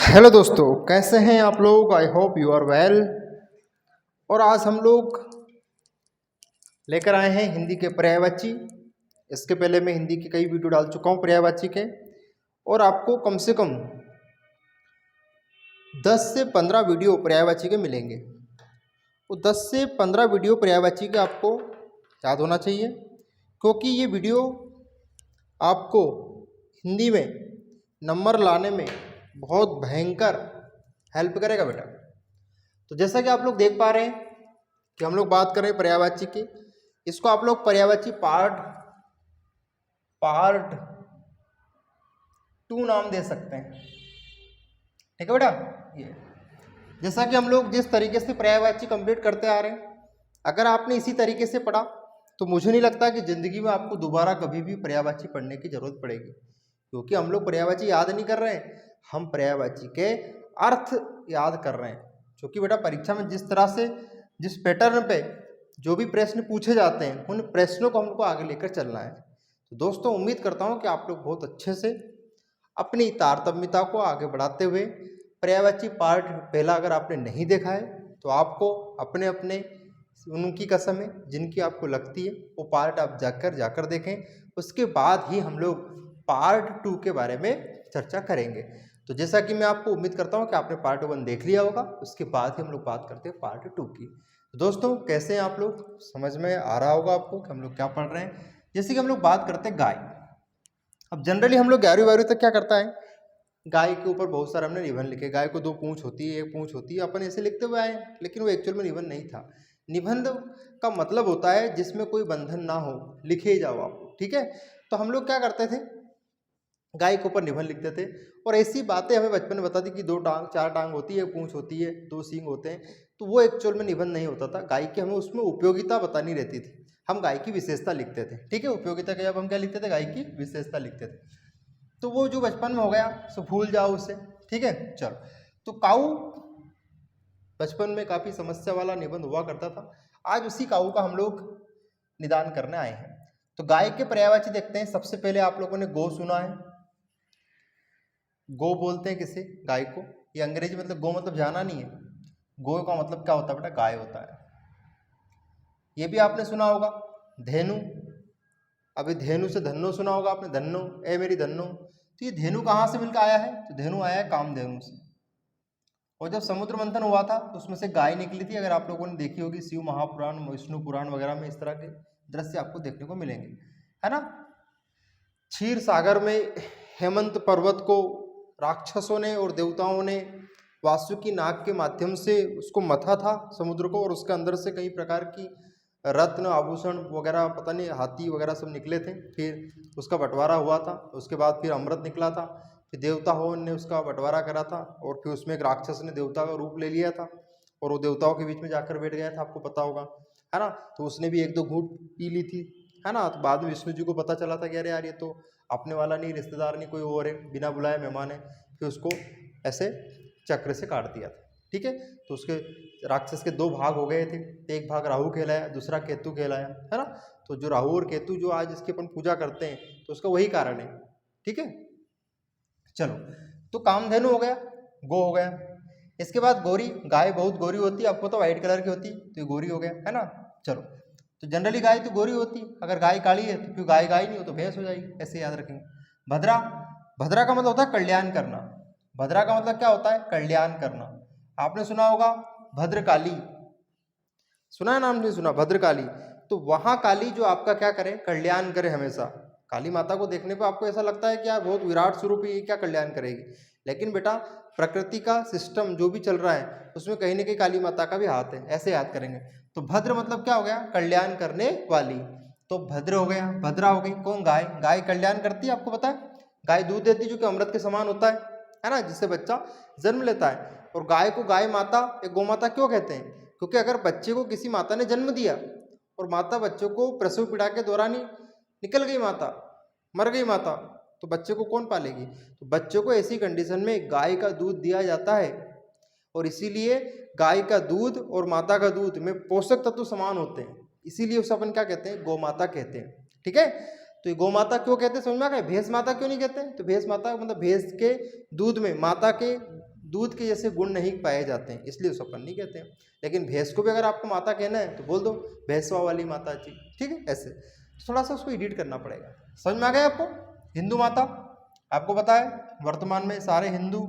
Hello दोस्तों, कैसे हैं आप लोग। I hope you are well. और आज हम लोग लेकर आए हैं हिंदी के पर्यायवाची। इसके पहले मैं हिंदी की कई वीडियो डाल चुका हूं पर्यायवाची के, और आपको कम से कम 10 से 15 वीडियो पर्यायवाची के मिलेंगे। वो 10 से 15 वीडियो पर्यायवाची के आपको याद होना चाहिए, क्योंकि ये वीडियो आपको हिंदी में नंबर लाने में बहुत भयंकर हेल्प करेगा बेटा। तो जैसा कि आप लोग देख पा रहे हैं कि हम लोग बात कर रहे हैं पर्यायवाची की। इसको आप लोग पर्यायवाची पार्ट 2 नाम दे सकते हैं, ठीक है बेटा। ये जैसा कि हम लोग जिस तरीके से पर्यायवाची कंप्लीट करते आ रहे हैं, अगर आपने इसी तरीके से पढ़ा तो मुझे नहीं लगता कि ज़िंदगी में आपको दोबारा कभी भी पर्यायवाची पढ़ने की ज़रूरत पड़ेगी, क्योंकि हम लोग पर्यायवाची याद नहीं कर रहे हैं, हम पर्यायवाची के अर्थ याद कर रहे हैं। क्योंकि बेटा परीक्षा में जिस तरह से जिस पैटर्न पे जो भी प्रश्न पूछे जाते हैं, उन प्रश्नों को हमको आगे लेकर चलना है। तो दोस्तों, उम्मीद करता हूँ कि आप लोग बहुत अच्छे से अपनी तारतम्यता को आगे बढ़ाते हुए पर्यायवाची पार्ट पहला अगर आपने नहीं देखा है तो आपको अपने अपने उनकी कसम है जिनकी आपको लगती है वो पार्ट आप जाकर देखें। उसके बाद ही हम लोग पार्ट 2 के बारे में चर्चा करेंगे। तो जैसा कि मैं आपको उम्मीद करता हूं कि आपने पार्ट 1 देख लिया होगा, उसके बाद ही हम लोग बात करते हैं पार्ट 2 की। तो दोस्तों, कैसे हैं आप लोग, समझ में आ रहा होगा आपको कि हम लोग क्या पढ़ रहे हैं। जैसे कि हम लोग बात करते हैं गाय। अब जनरली हम लोग 11वीं 12वीं तक क्या करता है, गाय के ऊपर बहुत सारे हमने निबंध लिखे। गाय को 2 पूंछ होती है, 1 पूंछ होती है, अपन ऐसे लिखते हुए आए, लेकिन वो एक्चुअल में निबंध नहीं था। निबंध का मतलब होता है जिसमें कोई बंधन ना हो, लिखे जाओ आप, ठीक है। तो हम लोग क्या करते थे, गाय के ऊपर निबंध लिखते थे, और ऐसी बातें हमें बचपन में बताती कि 2 टांग 4 टांग होती है, 1 पूंछ होती है, 2 सींग होते हैं। तो वो एक्चुअल में निबंध नहीं होता था। गाय की हमें उसमें उपयोगिता बतानी रहती थी, हम गाय की विशेषता लिखते थे, ठीक है। उपयोगिता के जब हम क्या लिखते थे, गाय की विशेषता लिखते थे। तो वो जो बचपन में हो गया सो भूल जाओ उसे, ठीक है। चलो, तो काऊ बचपन में काफी समस्या वाला निबंध हुआ करता था। आज उसी काऊ का हम लोग निदान करने आए हैं। तो गाय के पर्यायवाची देखते हैं। सबसे पहले आप लोगों ने गो सुना है। गो बोलते हैं किसे, गाय को। ये अंग्रेजी मतलब गो मतलब जाना नहीं है, गो का मतलब क्या होता है बेटा, गाय होता है। ये भी आपने सुना होगा धेनु। अभी धेनु से धन्नो सुना होगा आपने, धन्नो ए मेरी धन्नो। तो ये धेनु कहाँ से मिलकर आया है, तो धेनु आया है कामधेनु से। और जब समुद्र मंथन हुआ था तो उसमें से गाय निकली थी। अगर आप लोगों ने देखी होगी शिव महापुराण, विष्णु पुराण वगैरह में इस तरह के दृश्य आपको देखने को मिलेंगे, है ना। क्षीर सागर में हेमंत पर्वत को राक्षसों ने और देवताओं ने वासुकी नाग के माध्यम से उसको मथा था समुद्र को, और उसके अंदर से कई प्रकार की रत्न आभूषण वगैरह, पता नहीं हाथी वगैरह सब निकले थे। फिर उसका बंटवारा हुआ था, उसके बाद फिर अमृत निकला था। फिर देवता हो ने उसका बंटवारा करा था, और फिर उसमें एक राक्षस ने देवता का रूप ले लिया था, और वो देवताओं के बीच में जाकर बैठ गया था, आपको पता होगा, है ना। तो उसने भी 1-2 घूंट पी ली थी, है ना। तो बाद में विष्णु जी को पता चला था कि अरे यार ये तो अपने वाला नहीं, रिश्तेदार नहीं, कोई और है, बिना बुलाए मेहमान है। फिर उसको ऐसे चक्र से काट दिया था, ठीक है। तो उसके राक्षस के 2 भाग हो गए थे। एक भाग राहु कहलाया, दूसरा केतु कहलाया, है ना। तो जो राहु और केतु जो आज इसकी अपन पूजा करते हैं, तो उसका वही कारण है, ठीक है। चलो, तो कामधेनु हो गया, गो हो गया। इसके बाद गौरी। गाय बहुत गौरी होती है, आपको तो व्हाइट कलर की होती, तो ये गौरी हो गया, है ना। चलो, तो जनरली गाय तो गौरी होती, अगर गाय काली है तो फिर गाय गाय नहीं हो तो भैंस हो जाएगी, ऐसे याद रखेंगे। भद्रा। भद्रा का मतलब होता है कल्याण करना। भद्रा का मतलब क्या होता है, कल्याण करना। आपने सुना होगा भद्रकाली, सुना है नाम, नहीं सुना, भद्रकाली। तो वहां काली जो आपका क्या करे, कल्याण करे हमेशा। काली माता को देखने पे आपको ऐसा लगता है कि यार बहुत विराट स्वरूप है, ये क्या कल्याण करेगी। लेकिन बेटा प्रकृति का सिस्टम जो भी चल रहा है उसमें कहीं ना कहीं काली माता का भी हाथ है, ऐसे याद करेंगे। तो भद्र मतलब क्या हो गया, कल्याण करने वाली। तो भद्र हो गया, भद्रा हो गई कौन, गाय। गाय कल्याण करती है, आपको पता है। गाय दूध देती है जो कि अमृत के समान होता है ना, जिससे बच्चा जन्म लेता है। और गाय को गाय माता या गौ माता क्यों कहते हैं, क्योंकि अगर बच्चे को किसी माता ने जन्म दिया और माता बच्चों को प्रसव पीड़ा के दौरान ही निकल गई माता, मर गई माता, तो बच्चे को कौन पालेगी। तो बच्चों को ऐसी कंडीशन में गाय का दूध दिया जाता है, और इसीलिए गाय का दूध और माता का दूध में पोषक तत्व समान होते हैं, इसीलिए उसे अपन क्या कहते हैं, गौ माता कहते हैं, ठीक है। तो ये गौ माता क्यों कहते हैं समझ में आ गया। भैंस माता क्यों नहीं कहते, तो भैंस माता मतलब भैंस के दूध में माता के दूध के जैसे गुण नहीं पाए जाते हैं, इसलिए उसको अपन नहीं कहते हैं। लेकिन भैंस को भी अगर आपको माता कहना है तो बोल दो भैंसवा वाली माता जी, ठीक है। ऐसे थोड़ा सा उसको एडिट करना पड़ेगा। समझ में आ गया आपको? हिंदू माता आपको पता है वर्तमान में सारे हिंदू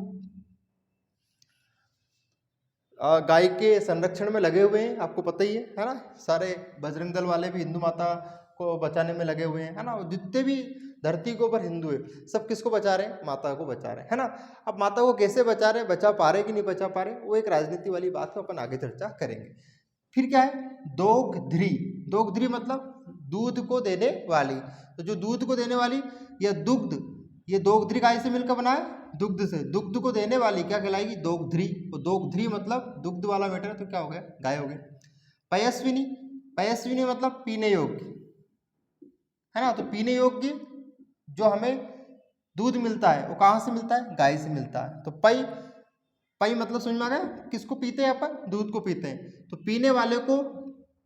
गाय के संरक्षण में लगे हुए हैं, आपको पता ही है ना। सारे बजरंग दल वाले भी हिंदू माता को बचाने में लगे हुए हैं, है ना। जितने भी धरती के ऊपर हिंदू है सब किसको बचा रहे हैं? माता को बचा रहे हैं, है ना। अब माता को कैसे बचा रहे हैं, बचा पा रहे कि नहीं बचा पा रहे, वो एक राजनीति वाली बात है, अपन आगे चर्चा करेंगे। फिर क्या है? दोग्ध्री। दोग्ध्री मतलब दूध को देने वाली। तो जो दूध को देने वाली या दुग्ध, ये दोग्ध्री गाय से मिलकर बना है, दुग्ध से। दुग्ध को देने वाली क्या कहलाएगी? दोग्ध्री। तो दोग्ध्री मतलब दुग्ध वाला मैटर है, तो क्या हो गया? गाय हो गई। पयस्विनी। पयस्विनी मतलब पीने योग्य, है ना। तो पीने योग्य जो हमें दूध मिलता है वो कहाँ से मिलता है? गाय से मिलता है। तो पई, पई मतलब समझ में आ गया? किसको पीते हैं अपन? दूध को पीते हैं। तो पीने वाले को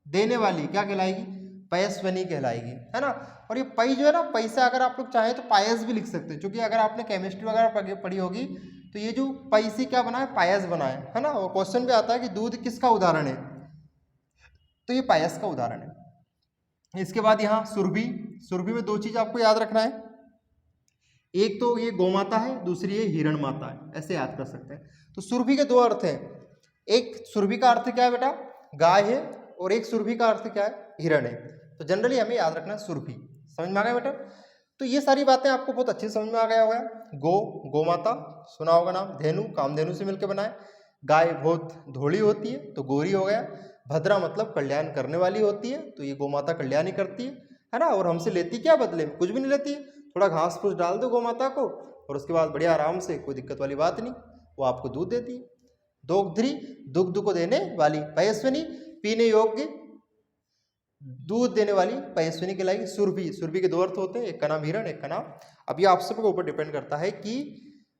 देने वाली क्या कहलाएगी? पयस्विनी कहलाएगी, है ना। और ये पई जो है ना, पई से अगर आप लोग चाहें तो पायस भी लिख सकते हैं, क्योंकि अगर आपने केमिस्ट्री वगैरह पढ़ी होगी तो ये जो पई से क्या बना है? पायस बना है ना। और क्वेश्चन भी आता है कि दूध किसका उदाहरण है, तो ये पायस का उदाहरण है। इसके बाद यहाँ सुरभि। सुरभि में दो चीज आपको याद रखना है, एक तो ये गोमाता है, दूसरी ये हिरण माता है, ऐसे याद कर सकते हैं। तो सुरभि के दो अर्थ हैं, एक सुरभि का अर्थ क्या है बेटा? गाय है, और एक सुरभि का अर्थ क्या है? हिरण है। तो जनरली हमें याद रखना है सुरभि। समझ में आ गया बेटा? तो ये सारी बातें आपको बहुत अच्छे समझ में आ गया होगा। गो, गोमाता सुना होगा नाम। धेनु, कामधेनु से मिलकर बनाए। गाय बहुत धोली होती है तो गोरी हो गया। भद्रा मतलब कल्याण करने वाली होती है, तो ये गोमाता कल्याण ही करती है ना। और हमसे लेती क्या बदले में? कुछ भी नहीं लेती है। थोड़ा घास फूस डाल दो गोमाता को और उसके बाद बढ़िया आराम से, कोई दिक्कत वाली बात नहीं, वो आपको दूध देती है। दोग्ध्री दुग्ध को देने वाली। पयस्विनी पीने योग्य दूध देने वाली पयस्विनी कहलाएगी। सुरभि, सुरभि के दो अर्थ होते हैं, एक का नाम हिरण, एक का नाम। अब ये आप सबके ऊपर डिपेंड करता है कि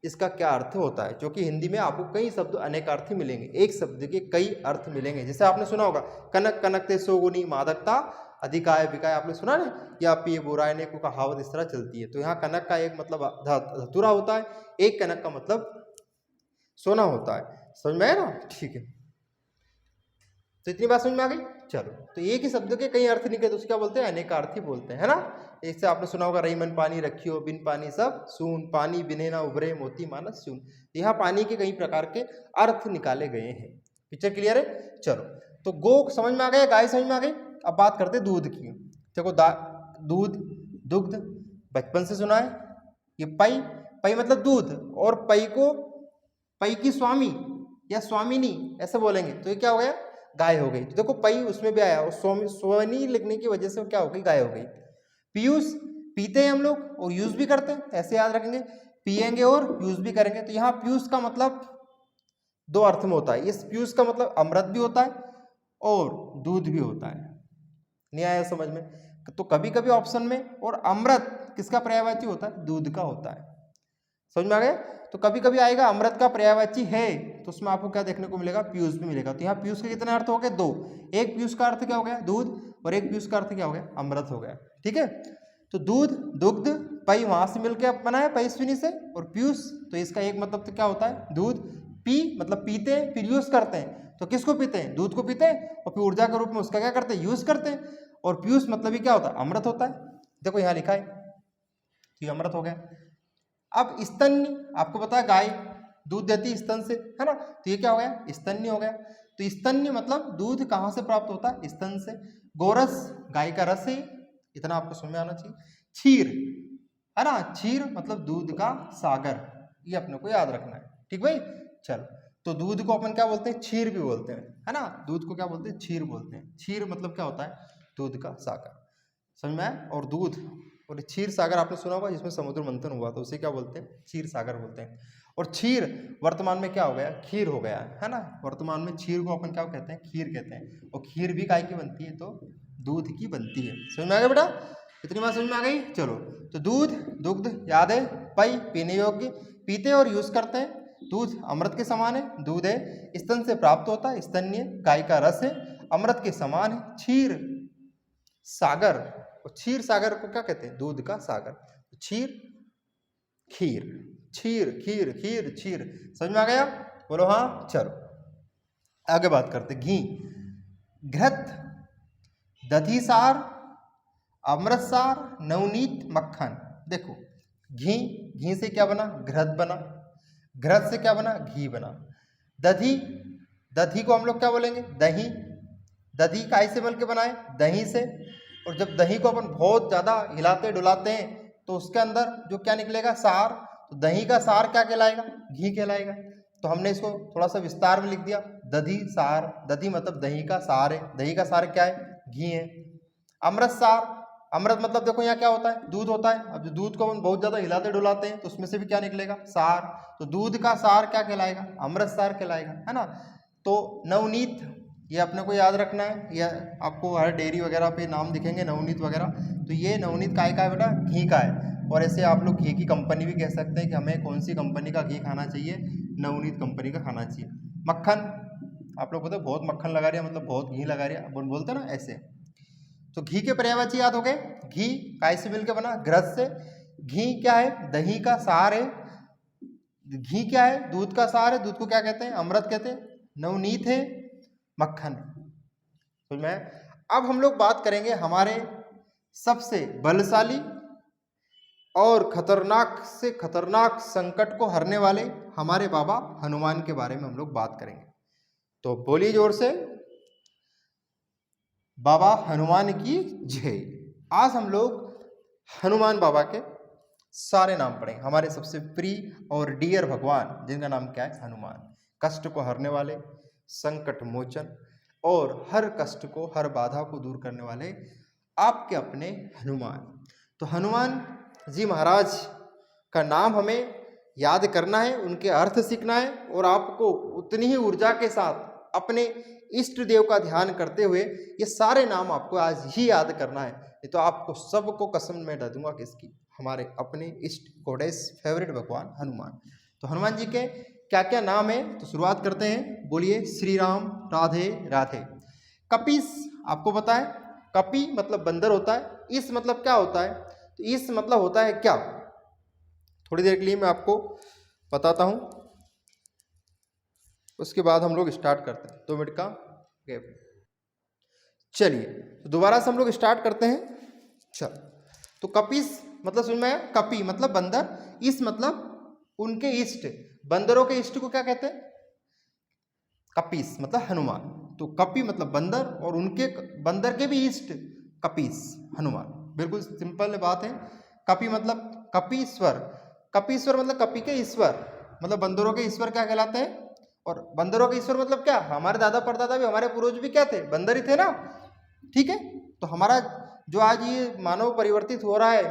इसका क्या अर्थ होता है, क्योंकि हिंदी में आपको कई शब्द अनेकार्थी मिलेंगे, एक शब्द के कई अर्थ मिलेंगे। जैसे आपने सुना होगा कनक कनकते सोगुनी मादकता अधिकाय विकाय, आपने सुना ना, या पिए बुराय ने को कहावत इस तरह चलती है। तो यहाँ कनक का एक मतलब धतूरा होता है, एक कनक का मतलब सोना होता है। समझ में आया ना? ठीक है, तो इतनी बात समझ में आ गई। चलो, तो एक ही शब्द के कई अर्थ निकले तो उसको क्या बोलते हैं? अनेकार्थी बोलते हैं, है ना। इससे आपने सुना होगा रही मन पानी रखियो, बिन पानी सब सून, पानी बिने ना उभरे मोती मानस सून। यहाँ पानी के कई प्रकार के अर्थ निकाले गए हैं। पिक्चर क्लियर है? चलो, तो गो समझ में आ गया, गाय समझ में आ गई। अब बात करते हैं दूध की। देखो दूध, दुग्ध बचपन से सुना है। ये पई, पई मतलब दूध, और पई को पई की स्वामी या स्वामिनी ऐसे बोलेंगे, तो ये क्या हो गया? गाय हो गई। तो देखो पई उसमें भी आया, और स्वनी लिखने की वजह से क्या हो गई? गाय हो गई। पीयूष पीते हैं हम लोग और यूज भी करते हैं, ऐसे याद रखेंगे, पिएंगे और यूज भी करेंगे। तो यहाँ पीयूष का मतलब दो अर्थ में होता है। इस पीयूष का मतलब अमृत भी होता है और दूध भी होता है। नहीं आया समझ में? तो कभी कभी ऑप्शन में और अमृत किसका पर्यायवाची होता है? दूध का होता है। समझ में आ गया? तो कभी कभी आएगा अमृत का पर्यायवाची है, तो उसमें आपको क्या देखने को मिलेगा? पीयूष भी मिलेगा। तो यहाँ पीयूष के कितने अर्थ हो गए? दो। एक पीयूष का अर्थ क्या हो गया? दूध, और एक पीयूष का अर्थ क्या हो गया? अमृत हो गया। ठीक है, तो दूध, दुग्ध, पई वहां से मिलकर बना है पयस्विनी से, और पीयूष, तो इसका एक मतलब तो क्या होता है? दूध। पी मतलब पीते हैं, फिर यूज करते हैं। तो किसको पीते हैं? दूध को पीते हैं, और फिर ऊर्जा के रूप में उसका क्या करते हैं? यूज करते हैं। और पीयूष मतलब ही क्या होता है? अमृत होता है। देखो यहाँ लिखा है, तो ये अमृत हो गया। अब स्तन्य, आपको पता है गाय दूध देती है स्तन से, है ना। तो ये क्या हो गया? स्तन्य हो गया। तो स्तन्य मतलब दूध कहाँ से प्राप्त होता है? स्तन से। गोरस गाय का रस है, इतना आपको समझ में आना चाहिए। क्षीर, है ना, क्षीर मतलब दूध का सागर, ये अपने को याद रखना है। ठीक भाई, चलो, तो दूध को अपन क्या बोलते हैं? क्षीर भी बोलते हैं, है ना। दूध को क्या बोलते हैं? क्षीर बोलते हैं। क्षीर मतलब क्या होता है? दूध का सागर। समझ में आया? और दूध और क्षीर सागर आपने सुना होगा, जिसमें समुद्र मंथन हुआ तो उसे क्या बोलते हैं? क्षीर सागर बोलते हैं। और क्षीर वर्तमान में क्या हो गया? खीर हो गया, है ना। वर्तमान में क्षीर को अपन क्या कहते हैं? खीर कहते हैं। और खीर भी गाय की बनती है, तो दूध की बनती है। समझ में आ गया बेटा? इतनी बात समझ में आ गई। चलो, तो दूध, दुग्ध याद है, पई पीने योग्य, पीते और यूज करते हैं। दूध अमृत के समान है, दूध है, स्तन से प्राप्त होता है, स्तन्य गाय का रस है, अमृत के समान है। क्षीर सागर, और क्षीर सागर को क्या कहते हैं? दूध का सागर। क्षीर, खीर, क्षीर, खीर, खीर, क्षीर। समझ में आ गया? बोलो हाँ। चलो आगे बात करते। घी, घृत, दधिसार, अमृतसार, नवनीत, मक्खन। देखो घी, घी से क्या बना? घृत बना। घृत से क्या बना? घी बना। दधी, दधी को हम लोग क्या बोलेंगे? दही। दधी काहे से मिलकर बनाए? दही से। और जब दही को अपन बहुत ज़्यादा हिलाते डुलाते हैं तो उसके अंदर जो क्या निकलेगा? सार। तो दही का सार क्या कहलाएगा? घी कहलाएगा। तो हमने इसको थोड़ा सा विस्तार में लिख दिया, दधी सार। दधी मतलब दही का सार है। दही का सार क्या है? घी है। अमृत सार, अमृत मतलब देखो यहाँ क्या होता है? दूध होता है। अब जो दूध को हम बहुत ज़्यादा हिलाते डुलाते हैं तो उसमें से भी क्या निकलेगा? सार। तो दूध का सार क्या कहलाएगा? अमृत सार कहलाएगा, है ना। तो नवनीत, ये अपने को याद रखना है। यह आपको हर डेयरी वगैरह पे नाम दिखेंगे नवनीत वगैरह। तो ये नवनीत काय का है बेटा? घी का है। और ऐसे आप लोग घी की कंपनी भी कह सकते हैं कि हमें कौन सी कंपनी का घी खाना चाहिए? नवनीत कंपनी का खाना चाहिए। मक्खन, आप लोग बोलते बहुत मक्खन लगा रही है, मतलब बहुत घी लगा रही है, अपन बोलते हैं ना ऐसे। तो घी के पर्यायवाची याद हो गए। घी काय से मिलकर बना? घृत से। घी क्या है? दही का सार है। घी क्या है? दूध का सार है। दूध को क्या कहते हैं? अमृत कहते हैं। नवनीत है, मक्खन। तो मैं अब हम लोग बात करेंगे हमारे सबसे बलशाली और खतरनाक से खतरनाक संकट को हरने वाले हमारे बाबा हनुमान के बारे में हम लोग बात करेंगे। तो बोलिए जोर से, बाबा हनुमान की जय। आज हम लोग हनुमान बाबा के सारे नाम पढ़ेंगे। हमारे सबसे प्रिय और डियर भगवान जिनका नाम क्या है? हनुमान। कष्ट को हरने वाले, संकट मोचन और हर कष्ट को, हर बाधा को दूर करने वाले आपके अपने हनुमान। तो हनुमान जी महाराज का नाम हमें याद करना है, उनके अर्थ सीखना है और आपको उतनी ही ऊर्जा के साथ अपने इष्ट देव का ध्यान करते हुए ये सारे नाम आपको आज ही याद करना है। नहीं तो आपको सबको कसम में डाल दूंगा किसकी? हमारे अपने इष्ट गॉडेस फेवरेट भगवान हनुमान। तो हनुमान जी के क्या क्या नाम है? तो शुरुआत करते हैं। बोलिए श्री राम, राधे राधे। कपीस, आपको पता है कपी मतलब बंदर होता है। इस मतलब क्या होता है? तो इस मतलब होता है क्या? थोड़ी देर के लिए मैं आपको बताता हूं, उसके बाद हम लोग स्टार्ट करते हैं। 2 मिनट का गैप। चलिए तो दोबारा से हम लोग स्टार्ट करते हैं। चल, तो कपीस मतलब समझ में आया? कपी मतलब बंदर, इस मतलब उनके इष्ट। बंदरों के इष्ट को क्या कहते हैं? कपीस मतलब हनुमान। तो कपी मतलब बंदर और उनके बंदर के भी इष्ट कपीस हनुमान। बिल्कुल सिंपल बात है। कपी मतलब कपीश्वर। कपीश्वर मतलब कपी के ईश्वर, मतलब बंदरों के ईश्वर क्या कहलाते हैं? और बंदरों के ईश्वर मतलब क्या? हमारे दादा परदादा भी, हमारे पूर्वज भी क्या थे? बंदर ही थे ना। ठीक है। तो हमारा जो आज ये मानव परिवर्तित हो रहा है,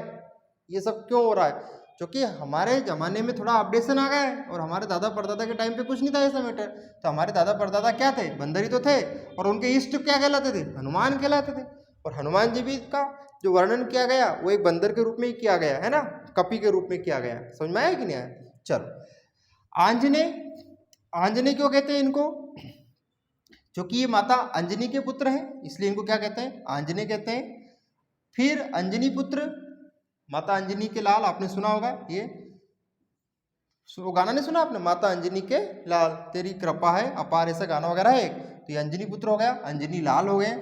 ये सब क्यों हो रहा है? क्योंकि हमारे ज़माने में थोड़ा अपडेशन आ गया है और हमारे दादा परदादा के टाइम पे कुछ नहीं था ऐसा मैटर। तो हमारे दादा परदादा क्या थे? बंदर ही तो थे। और उनके इष्ट क्या कहलाते थे? हनुमान कहलाते थे। और हनुमान जी भी का जो वर्णन किया गया वो एक बंदर के रूप में ही किया गया है ना, कपी के रूप में किया गया। समझ में आया कि नहीं आया? चलो, आंजनेय, आंजनेय क्यों कहते हैं इनको? क्योंकि ये माता अंजनी के पुत्र हैं, इसलिए इनको क्या कहते हैं? आंजनेय कहते हैं। फिर अंजनी पुत्र, माता अंजनी के लाल, आपने सुना होगा ये वो गाना, नहीं सुना आपने? माता अंजनी के लाल तेरी कृपा है अपार, ऐसा गाना वगैरह है एक। तो ये अंजनी पुत्र हो गया, अंजनी लाल हो गए।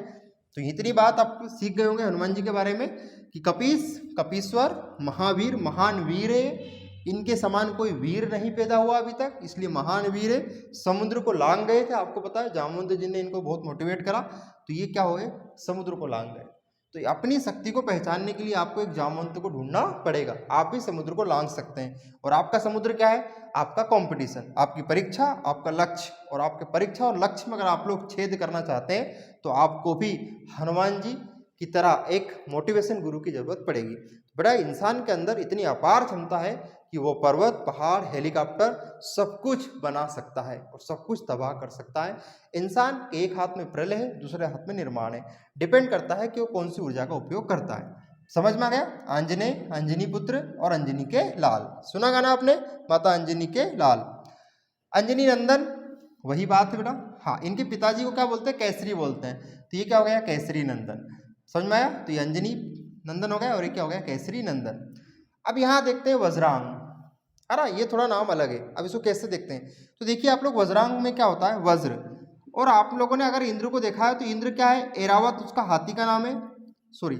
तो इतनी बात आप सीख गए होंगे हनुमान जी के बारे में कि कपीस, कपीश्वर, महावीर, महान वीर है। इनके समान कोई वीर नहीं पैदा हुआ अभी तक, इसलिए महान वीर है। समुद्र को लांग गए थे, आपको पता है जामवंत जी ने इनको बहुत मोटिवेट करा, तो ये क्या हुए? समुद्र को लांग गए। तो अपनी शक्ति को पहचानने के लिए आपको एक जामवंत को ढूंढना पड़ेगा। आप भी समुद्र को लांघ सकते हैं। और आपका समुद्र क्या है? आपका कंपटीशन, आपकी परीक्षा, आपका लक्ष्य। और आपके परीक्षा और लक्ष्य में अगर आप लोग छेद करना चाहते हैं तो आपको भी हनुमान जी की तरह एक मोटिवेशन गुरु की जरूरत पड़ेगी। बड़ा इंसान के अंदर इतनी अपार क्षमता है कि वो पर्वत, पहाड़, हेलीकॉप्टर सब कुछ बना सकता है और सब कुछ तबाह कर सकता है। इंसान के एक हाथ में प्रलय है, दूसरे हाथ में निर्माण है। डिपेंड करता है कि वो कौन सी ऊर्जा का उपयोग करता है। समझ में आ गया? आंजनेय, अंजनी पुत्र और अंजनी के लाल। सुना गाना आपने? माता अंजनी के लाल, अंजनी नंदन, वही बात है बेटा। हाँ, इनके पिताजी को क्या बोलते हैं? केसरी बोलते हैं। तो ये क्या हो गया? केसरी नंदन। समझ में आया? तो ये अंजनी नंदन हो गया और ये क्या हो गया? केसरी नंदन। अब यहाँ देखते हैं वज्रांग, है ना, ये थोड़ा नाम अलग है। अब इसको कैसे देखते हैं, तो देखिए आप लोग वज्रांग में क्या होता है, वज्र। और आप लोगों ने अगर इंद्र को देखा है तो इंद्र क्या है, एरावत उसका हाथी का नाम है, सॉरी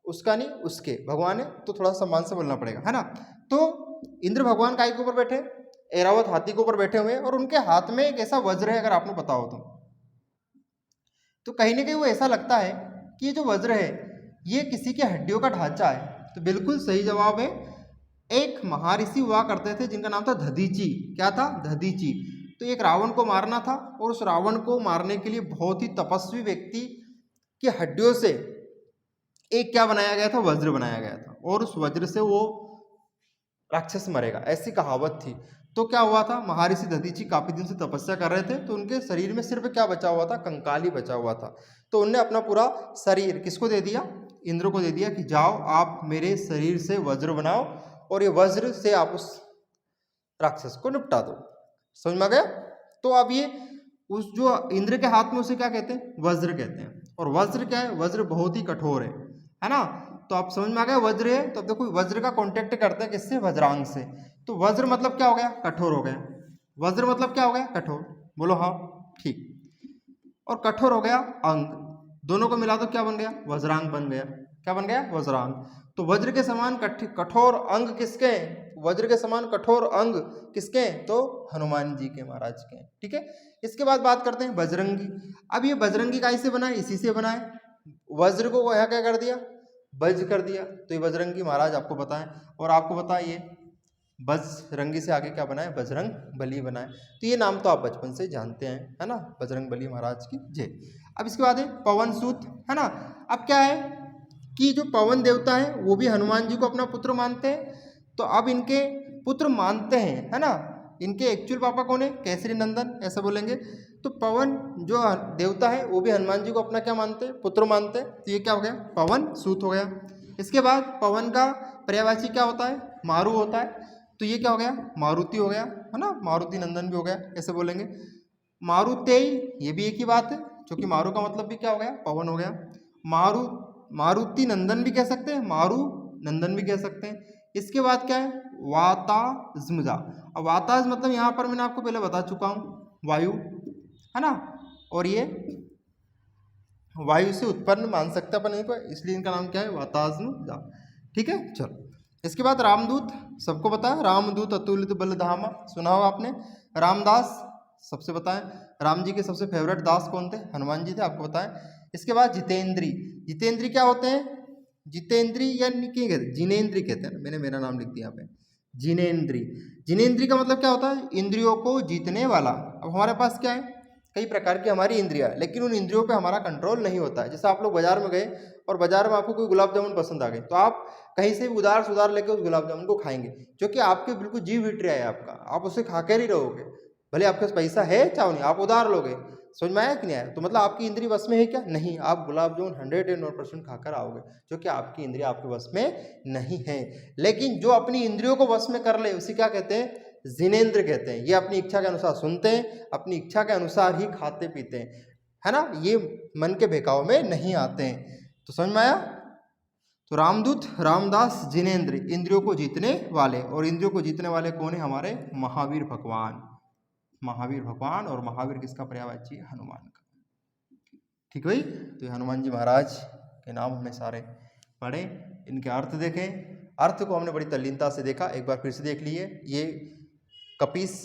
उसका नहीं उसके, भगवान है तो थोड़ा सम्मान से बोलना पड़ेगा, है ना। तो इंद्र भगवान काय के ऊपर बैठे, एरावत हाथी के ऊपर बैठे हुए हैं और उनके हाथ में एक ऐसा वज्र है, अगर आपको पता हो तो कहीं ना कहीं वो ऐसा लगता है कि ये जो वज्र है ये किसी की हड्डियों का ढांचा है। तो बिल्कुल सही जवाब है। एक महर्षि हुआ करते थे जिनका नाम था दधीची। क्या था, दधीची। तो एक रावण को मारना था और उस रावण को मारने के लिए बहुत ही तपस्वी व्यक्ति की हड्डियों से एक क्या बनाया गया था, वज्र बनाया गया था, और उस वज्र से वो राक्षस मरेगा, ऐसी कहावत थी। तो क्या हुआ था, महर्षि दधीची काफी दिन से तपस्या कर रहे थे, तो उनके शरीर में सिर्फ क्या बचा हुआ था, कंकाल ही बचा हुआ था। तो उनने अपना पूरा शरीर किसको दे दिया, इंद्र को दे दिया कि जाओ आप मेरे शरीर से वज्र बनाओ और ये वज्र से आप उस राक्षस को निपटा दो। समझ में आ गया। तो अब ये उस जो इंद्र के हाथ में उसे क्या कहते हैं, वज्र कहते हैं। और वज्र क्या है, वज्र बहुत ही कठोर है ना। तो आप समझ में आ गया वज्र है। तो अब देखो वज्र का कॉन्टेक्ट करते हैं किससे, वज्रांग से। तो वज्र मतलब क्या हो गया, कठोर हो गया। वज्र मतलब क्या हो गया, कठोर। बोलो हाँ, ठीक। और कठोर हो गया अंग, दोनों को मिला तो क्या बन गया, वज्रांग बन गया। क्या बन गया, वज्रांग। तो वज्र के समान कठोर अंग किसके हैं, वज्र के समान कठोर अंग किसके हैं, तो हनुमान जी के, महाराज के। ठीक है। इसके बाद बात करते हैं बजरंगी। अब ये बजरंगी कैसे बना है, इसी से बना है। वज्र को यहाँ क्या कर दिया, बज कर दिया, तो ये बजरंगी महाराज आपको पता है। और आपको पता है ये बजरंगी से आगे क्या बना है, बजरंग बली बना है। तो ये नाम तो आप बचपन से जानते हैं, है ना, बजरंग बली महाराज की जय। अब इसके बाद है पवन सूत, है ना। अब क्या है कि जो पवन देवता है वो भी हनुमान जी को अपना पुत्र मानते हैं। तो अब इनके पुत्र मानते हैं, है ना। इनके एक्चुअल पापा कौन है, केसरी नंदन, ऐसा बोलेंगे। तो पवन जो देवता है वो भी हनुमान जी को अपना क्या मानते हैं, पुत्र मानते हैं। तो ये क्या हो गया, पवन सूत हो गया। इसके बाद पवन का पर्यायवाची क्या होता है, मारु होता है। तो ये क्या हो गया, मारुति हो गया, है ना, मारुति नंदन भी हो गया, ऐसे बोलेंगे। मारुतेय, ये भी एक ही बात है, क्योंकि मारु का मतलब भी क्या हो गया, पवन हो गया। मारुति नंदन भी कह सकते हैं, मारु नंदन भी कह सकते हैं। इसके बाद क्या है, वाताज्मजा। अब वाताज मतलब यहाँ पर मैंने आपको पहले बता चुका हूँ, वायु, है ना। और ये वायु से उत्पन्न मान सकते हैं अपन इनको, इसलिए इनका नाम क्या है, वाताज्मजा। ठीक है, चलो। इसके बाद रामदूत, सबको पता है, रामदूत अतुलित बलधामा, सुना हो आपने। रामदास, सबसे पता है। राम जी के सबसे फेवरेट दास कौन थे, हनुमान जी थे, आपको पता है। इसके बाद जितेंद्री। जितेंद्री क्या होते हैं, जितेंद्री या क्या कहते हैं, जिनेंद्री कहते हैं। मैंने मेरा नाम लिख दिया यहाँ पे, जिनेंद्री। जिनेंद्री का मतलब क्या होता है, इंद्रियों को जीतने वाला। अब हमारे पास क्या है, कई प्रकार की हमारी इंद्रियां, लेकिन उन इंद्रियों पे हमारा कंट्रोल नहीं होता है। जैसे आप लोग बाजार में गए और बाजार में आपको कोई गुलाब जामुन पसंद आ गए, तो आप कहीं से भी उधार सुधार लेके उस गुलाब जामुन को खाएंगे, जो कि आपके बिल्कुल जीव हिट रहा है आपका, आप उसे खा कर ही रहोगे, भले आपके पास पैसा है चाहे नहीं, आप उधार लोगे। समझ में आया कि नहीं आया। तो मतलब आपकी इंद्रिय वश में है क्या, नहीं, आप गुलाब जामुन 109% खाकर आओगे, जो कि आपकी इंद्रिय आपके वश में नहीं है। लेकिन जो अपनी इंद्रियों को वश में कर ले उसे क्या कहते हैं, जिनेंद्र कहते हैं। ये अपनी इच्छा के अनुसार सुनते हैं, अपनी इच्छा के अनुसार ही खाते पीते हैं, है ना, ये मन के बहकाव में नहीं आते हैं। तो समझ में आया। तो रामदूत, रामदास, जिनेंद्र, इंद्रियों को जीतने वाले। और इंद्रियों को जीतने वाले कौन है, हमारे महावीर भगवान। महावीर भगवान, और महावीर किसका पर्यायवाची है, हनुमान का। ठीक है। तो ये हनुमान जी महाराज के नाम हमने सारे पढ़े, इनके अर्थ देखे। अर्थ को हमने बड़ी तल्लीनता से देखा, एक बार फिर से देख लिए। ये कपीस,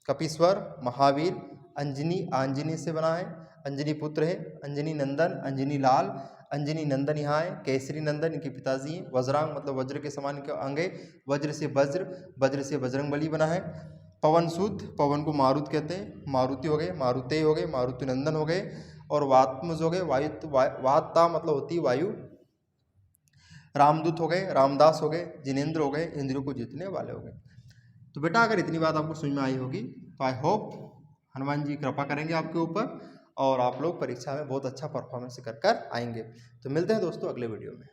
कपीश्वर, महावीर, अंजनी, आंजनी से बना है, अंजनी पुत्र है, अंजनी नंदन, अंजनी लाल, अंजनी नंदन यहाँ है, केसरी नंदन इनके पिताजी हैं। वज्रांग मतलब वज्र के समान इनके अंग है, वज्र से वज्र, वज्र से बजरंग बली बना है। पवन सूत, पवन को मारुत कहते हैं, मारुति हो गए, मारुते हो गए, मारुति नंदन हो गए। और वात्मज हो गए, वायु, वाता मतलब होती है वायु। रामदूत हो गए, रामदास हो गए, जिनेंद्र हो गए, इंद्रियों को जीतने वाले हो गए। तो बेटा अगर इतनी बात आपको समझ में आई होगी तो आई होप हनुमान जी कृपा करेंगे आपके ऊपर और आप लोग परीक्षा में बहुत अच्छा परफॉर्मेंस कर आएंगे। तो मिलते हैं दोस्तों अगले वीडियो में।